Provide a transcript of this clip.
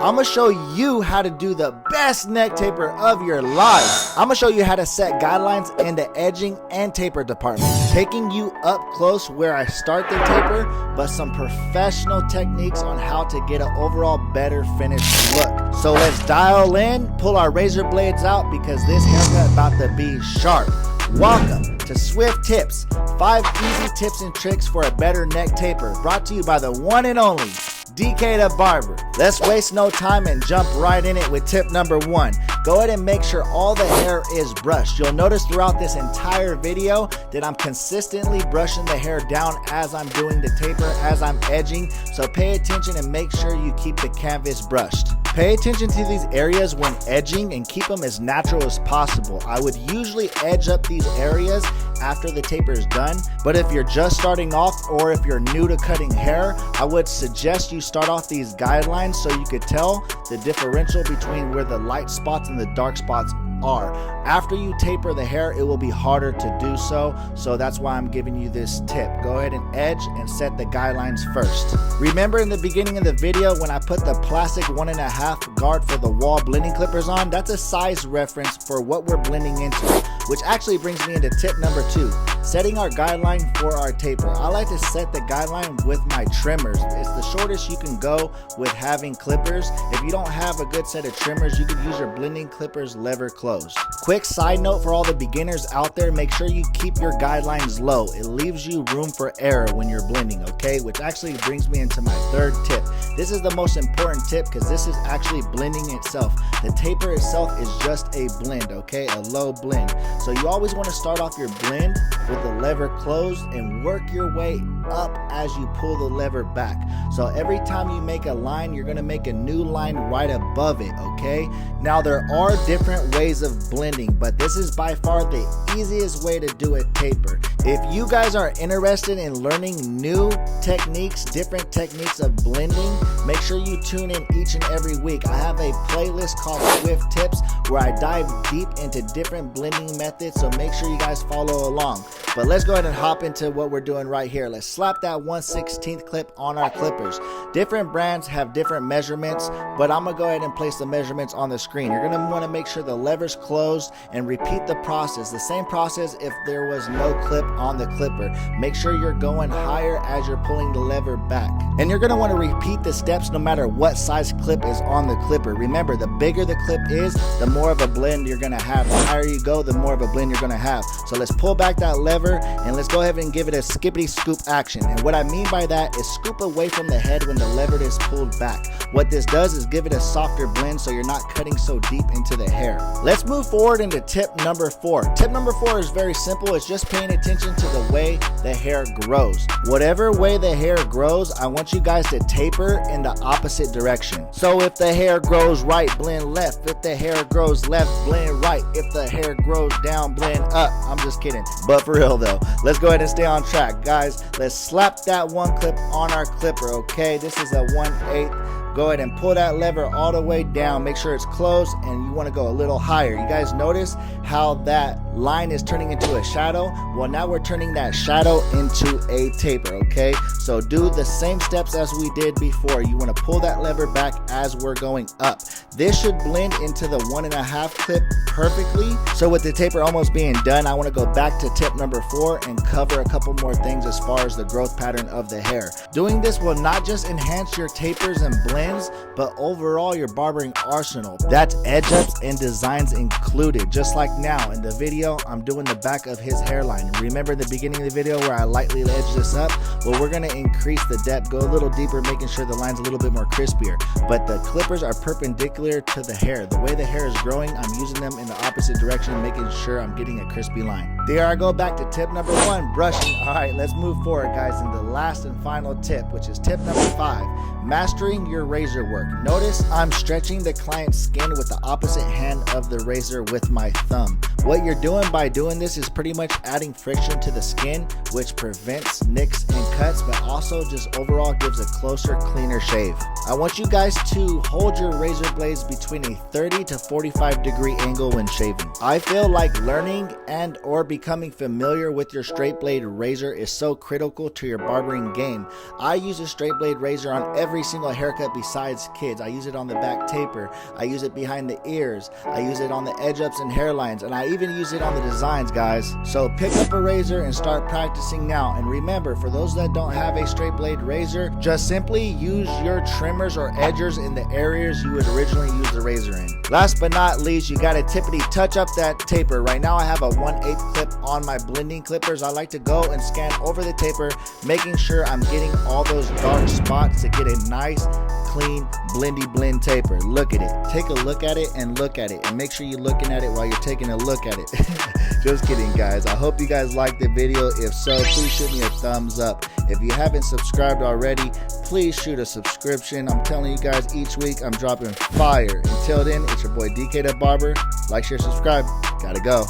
I'm gonna show you how to do the best neck taper of your life. I'm gonna show you how to set guidelines in the edging and taper department, taking you up close where I start the taper, but some professional techniques on how to get an overall better finished look. So let's dial in, pull our razor blades out because this haircut about to be sharp. Welcome to Swift Tips, 5 easy tips and tricks for a better neck taper, brought to you by the one and only DK The Barber. Let's waste no time and jump right in it with tip number 1. Go ahead and make sure all the hair is brushed. You'll notice throughout this entire video that I'm consistently brushing the hair down as I'm doing the taper, as I'm edging. So pay attention and make sure you keep the canvas brushed. Pay attention to these areas when edging and keep them as natural as possible. I would usually edge up these areas after the taper is done, but if you're just starting off or if you're new to cutting hair, I would suggest you start off these guidelines so you could tell the differential between where the light spots and the dark spots are. After you taper the hair, it will be harder to do so, so that's why I'm giving you this tip. Go ahead and edge and set the guidelines first. Remember in the beginning of the video when I put the plastic 1.5 guard for the Wahl blending clippers on? That's a size reference for what we're blending into, which actually brings me into tip number 2, setting our guideline for our taper. I like to set the guideline with my trimmers. It's the shortest you can go with having clippers. If you don't have a good set of trimmers, you can use your blending clippers lever closed. Quick side note for all the beginners out there, make sure you keep your guidelines low. It leaves you room for error when you're blending, okay? Which actually brings me into my 3rd tip. This is the most important tip because this is actually blending itself. The taper itself is just a blend, okay? A low blend. So you always want to start off your blend with the lever closed and work your way up as you pull the lever back. So every time you make a line, you're going to make a new line right above it, okay? Now there are different ways of blending, but this is by far the easiest way to do a taper. If you guys are interested in learning new techniques, different techniques of blending, make sure you tune in each and every week. I have a playlist called Swift Tips where I dive deep into different blending methods, so make sure you guys follow along. But let's go ahead and hop into what we're doing right here. Let's slap that 1/16 clip on our clippers. Different brands have different measurements, but I'm gonna go ahead and place the measurements on the screen. You're gonna wanna make sure the lever's closed and repeat the process. The same process if there was no clip on the clipper. Make sure you're going higher as you're pulling the lever back. And you're gonna wanna repeat the steps no matter what size clip is on the clipper. Remember, the bigger the clip is, the more of a blend you're gonna have. The higher you go, the more of a blend you're gonna have. So let's pull back that lever and let's go ahead and give it a skippity scoop action. And what I mean by that is scoop away from the head when the lever is pulled back. What this does is give it a softer blend so you're not cutting so deep into the hair. Let's move forward into tip number 4. Tip number 4 is very simple. It's just paying attention to the way the hair grows. Whatever way the hair grows, I want you guys to taper in the opposite direction. So if the hair grows right, blend left. If the hair grows left, blend right. If the hair grows down, blend up. I'm just kidding. But for real though, let's go ahead and stay on track. Guys, let's slap that one clip on our clipper, okay? This is a 1/8. Go ahead and pull that lever all the way down. Make sure it's closed and you want to go a little higher. You guys notice how that line is turning into a shadow? Well, now we're turning that shadow into a taper, okay? So do the same steps as we did before. You want to pull that lever back as we're going up. This should blend into the 1.5 clip perfectly. So with the taper almost being done, I want to go back to tip number 4 and cover a couple more things as far as the growth pattern of the hair. Doing this will not just enhance your tapers and blends, but overall your barbering arsenal. That's edge ups and designs included. Just like now in the video, I'm doing the back of his hairline. Remember the beginning of the video where I lightly edged this up? Well, we're going to increase the depth, go a little deeper, making sure the line's a little bit more crispier. But the clippers are perpendicular to the hair. The way the hair is growing, I'm using them in the opposite direction, making sure I'm getting a crispy line. There I go back to tip number 1, brushing. All right, let's move forward, guys, in the last and final tip, which is tip number 5, mastering your razor work. Notice I'm stretching the client's skin with the opposite hand of the razor with my thumb. What you're doing by doing this is pretty much adding friction to the skin, which prevents nicks and cuts, but also just overall gives a closer, cleaner shave. I want you guys to hold your razor blades between a 30 to 45 degree angle when shaving. I feel like learning and or becoming becoming familiar with your straight blade razor is so critical to your barbering game. I use a straight blade razor on every single haircut besides kids. I use it on the back taper, I use it behind the ears, I use it on the edge ups and hairlines, and I even use it on the designs, guys. So pick up a razor and start practicing now. And remember, for those that don't have a straight blade razor, just simply use your trimmers or edgers in the areas you would originally use the razor in. Last but not least, you gotta tippity touch up that taper. Right now I have a 1/8 clip on my blending clippers. I like to go and scan over the taper, making sure I'm getting all those dark spots to get a nice, clean, blendy blend taper. Look at it. Take a look at it and look at it, and make sure you're looking at it while you're taking a look at it. Just kidding, guys. I hope you guys liked the video. If so, please shoot me a thumbs up. If you haven't subscribed already, please shoot a subscription. I'm telling you guys, each week I'm dropping fire. Until then, it's your boy DK The Barber. Like, share, subscribe. Gotta go.